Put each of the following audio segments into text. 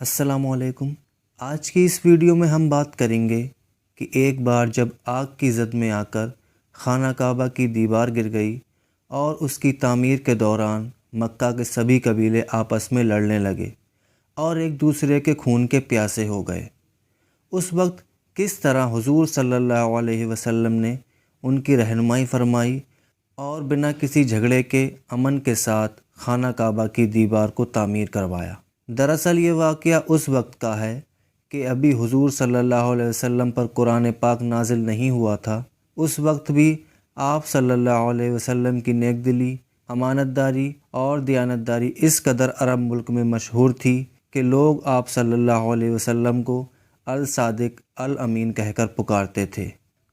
السلام علیکم۔ آج کی اس ویڈیو میں ہم بات کریں گے کہ ایک بار جب آگ کی زد میں آ کر خانہ کعبہ کی دیوار گر گئی اور اس کی تعمیر کے دوران مکہ کے سبھی قبیلے آپس میں لڑنے لگے اور ایک دوسرے کے خون کے پیاسے ہو گئے، اس وقت کس طرح حضور صلی اللہ علیہ وسلم نے ان کی رہنمائی فرمائی اور بنا کسی جھگڑے کے امن کے ساتھ خانہ کعبہ کی دیوار کو تعمیر کروایا۔ دراصل یہ واقعہ اس وقت کا ہے کہ ابھی حضور صلی اللہ علیہ وسلم پر قرآن پاک نازل نہیں ہوا تھا۔ اس وقت بھی آپ صلی اللہ علیہ وسلم کی نیک دلی، امانت داری اور دیانتداری اس قدر عرب ملک میں مشہور تھی کہ لوگ آپ صلی اللہ علیہ وسلم کو الصادق الامین کہہ کر پکارتے تھے۔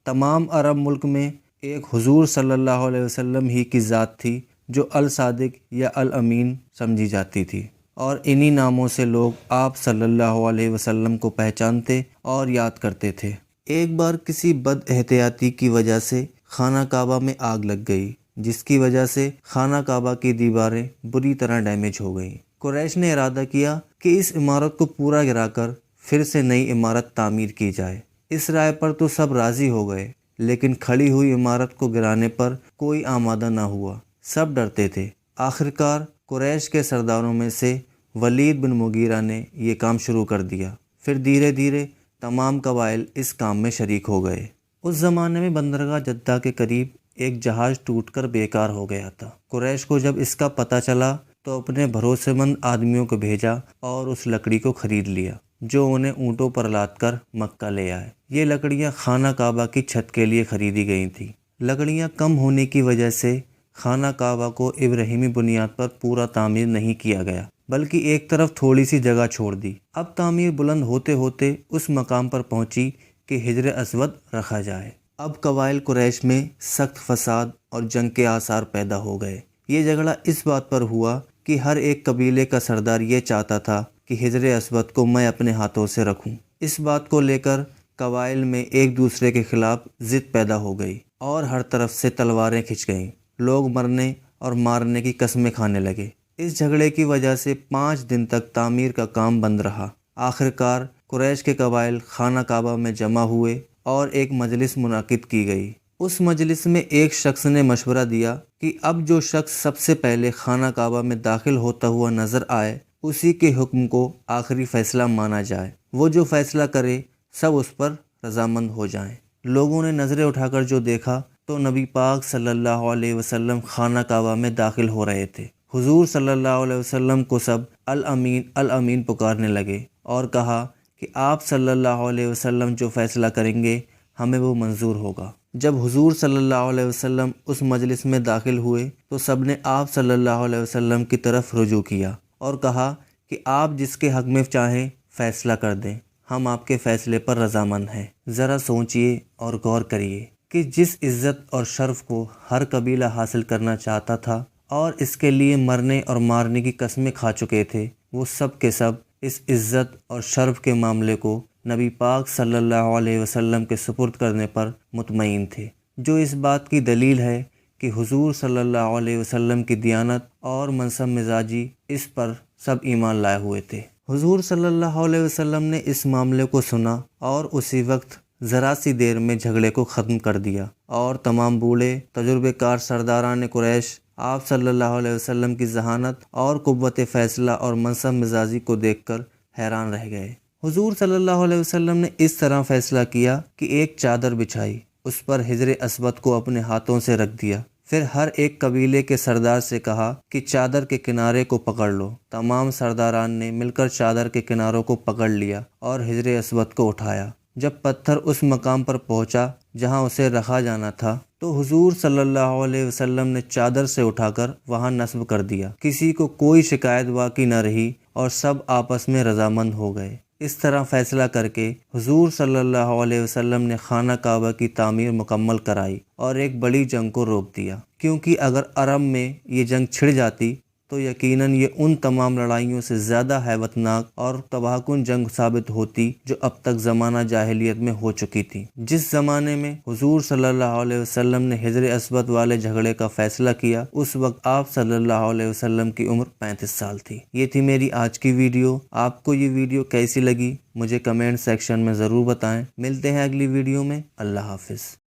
تمام عرب ملک میں ایک حضور صلی اللہ علیہ وسلم ہی کی ذات تھی جو الصادق یا الامین سمجھی جاتی تھی، اور انہی ناموں سے لوگ آپ صلی اللہ علیہ وسلم کو پہچانتے اور یاد کرتے تھے۔ ایک بار کسی بد احتیاطی کی وجہ سے خانہ کعبہ میں آگ لگ گئی، جس کی وجہ سے خانہ کعبہ کی دیواریں بری طرح ڈیمیج ہو گئیں۔ قریش نے ارادہ کیا کہ اس عمارت کو پورا گرا کر پھر سے نئی عمارت تعمیر کی جائے۔ اس رائے پر تو سب راضی ہو گئے، لیکن کھڑی ہوئی عمارت کو گرانے پر کوئی آمادہ نہ ہوا۔ سب ڈرتے تھے۔ آخرکار قریش کے سرداروں میں سے ولید بن مغیرہ نے یہ کام شروع کر دیا۔ پھر دھیرے دھیرے تمام قبائل اس کام میں شریک ہو گئے۔ اس زمانے میں بندرگاہ جدہ کے قریب ایک جہاز ٹوٹ کر بیکار ہو گیا تھا۔ قریش کو جب اس کا پتہ چلا تو اپنے بھروسے مند آدمیوں کو بھیجا اور اس لکڑی کو خرید لیا، جو انہیں اونٹوں پر لاد کر مکہ لے آئے۔ یہ لکڑیاں خانہ کعبہ کی چھت کے لیے خریدی گئی تھیں۔ لکڑیاں کم ہونے کی وجہ سے خانہ کعبہ کو ابراہیمی بنیاد پر پورا تعمیر نہیں کیا گیا، بلکہ ایک طرف تھوڑی سی جگہ چھوڑ دی۔ اب تعمیر بلند ہوتے ہوتے اس مقام پر پہنچی کہ حجر اسود رکھا جائے۔ اب قبائل قریش میں سخت فساد اور جنگ کے آثار پیدا ہو گئے۔ یہ جھگڑا اس بات پر ہوا کہ ہر ایک قبیلے کا سردار یہ چاہتا تھا کہ حجر اسود کو میں اپنے ہاتھوں سے رکھوں۔ اس بات کو لے کر قبائل میں ایک دوسرے کے خلاف ضد پیدا ہو گئی اور ہر طرف سے تلواریں کھنچ گئیں۔ لوگ مرنے اور مارنے کی قسمیں کھانے لگے۔ اس جھگڑے کی وجہ سے 5 دن تک تعمیر کا کام بند رہا۔ آخرکار قریش کے قبائل خانہ کعبہ میں جمع ہوئے اور ایک مجلس منعقد کی گئی۔ اس مجلس میں ایک شخص نے مشورہ دیا کہ اب جو شخص سب سے پہلے خانہ کعبہ میں داخل ہوتا ہوا نظر آئے، اسی کے حکم کو آخری فیصلہ مانا جائے۔ وہ جو فیصلہ کرے سب اس پر رضامند ہو جائیں۔ لوگوں نے نظریں اٹھا کر جو دیکھا تو نبی پاک صلی اللہ علیہ وسلم خانہ کعبہ میں داخل ہو رہے تھے۔ حضور صلی اللہ علیہ وسلم کو سب الامین الامین پکارنے لگے اور کہا کہ آپ صلی اللہ علیہ وسلم جو فیصلہ کریں گے ہمیں وہ منظور ہوگا۔ جب حضور صلی اللہ علیہ وسلم اس مجلس میں داخل ہوئے تو سب نے آپ صلی اللہ علیہ وسلم کی طرف رجوع کیا اور کہا کہ آپ جس کے حق میں چاہیں فیصلہ کر دیں، ہم آپ کے فیصلے پر رضامند ہیں۔ ذرا سوچئے اور غور کریے کہ جس عزت اور شرف کو ہر قبیلہ حاصل کرنا چاہتا تھا اور اس کے لیے مرنے اور مارنے کی قسمیں کھا چکے تھے، وہ سب کے سب اس عزت اور شرف کے معاملے کو نبی پاک صلی اللہ علیہ وسلم کے سپرد کرنے پر مطمئن تھے، جو اس بات کی دلیل ہے کہ حضور صلی اللہ علیہ وسلم کی دیانت اور منصب مزاجی، اس پر سب ایمان لائے ہوئے تھے۔ حضور صلی اللہ علیہ وسلم نے اس معاملے کو سنا اور اسی وقت ذرا سی دیر میں جھگڑے کو ختم کر دیا، اور تمام بوڑھے تجربے کار سرداران قریش آپ صلی اللہ علیہ وسلم کی ذہانت اور قوت فیصلہ اور منصب مزاجی کو دیکھ کر حیران رہ گئے۔ حضور صلی اللہ علیہ وسلم نے اس طرح فیصلہ کیا کہ ایک چادر بچھائی، اس پر حجر اسود کو اپنے ہاتھوں سے رکھ دیا۔ پھر ہر ایک قبیلے کے سردار سے کہا کہ چادر کے کنارے کو پکڑ لو۔ تمام سرداران نے مل کر چادر کے کناروں کو پکڑ لیا اور حجر اسود کو اٹھایا۔ جب پتھر اس مقام پر پہنچا جہاں اسے رکھا جانا تھا تو حضور صلی اللہ علیہ وسلم نے چادر سے اٹھا کر وہاں نصب کر دیا۔ کسی کو کوئی شکایت باقی نہ رہی اور سب آپس میں رضامند ہو گئے۔ اس طرح فیصلہ کر کے حضور صلی اللہ علیہ وسلم نے خانہ کعبہ کی تعمیر مکمل کرائی اور ایک بڑی جنگ کو روک دیا، کیونکہ اگر عرب میں یہ جنگ چھڑ جاتی تو یقیناً یہ ان تمام لڑائیوں سے زیادہ ہیبتناک اور تباہ کن جنگ ثابت ہوتی جو اب تک زمانہ جاہلیت میں ہو چکی تھی۔ جس زمانے میں حضور صلی اللہ علیہ وسلم نے حجر اسود والے جھگڑے کا فیصلہ کیا، اس وقت آپ صلی اللہ علیہ وسلم کی عمر 35 سال تھی۔ یہ تھی میری آج کی ویڈیو۔ آپ کو یہ ویڈیو کیسی لگی مجھے کمنٹ سیکشن میں ضرور بتائیں۔ ملتے ہیں اگلی ویڈیو میں۔ اللہ حافظ۔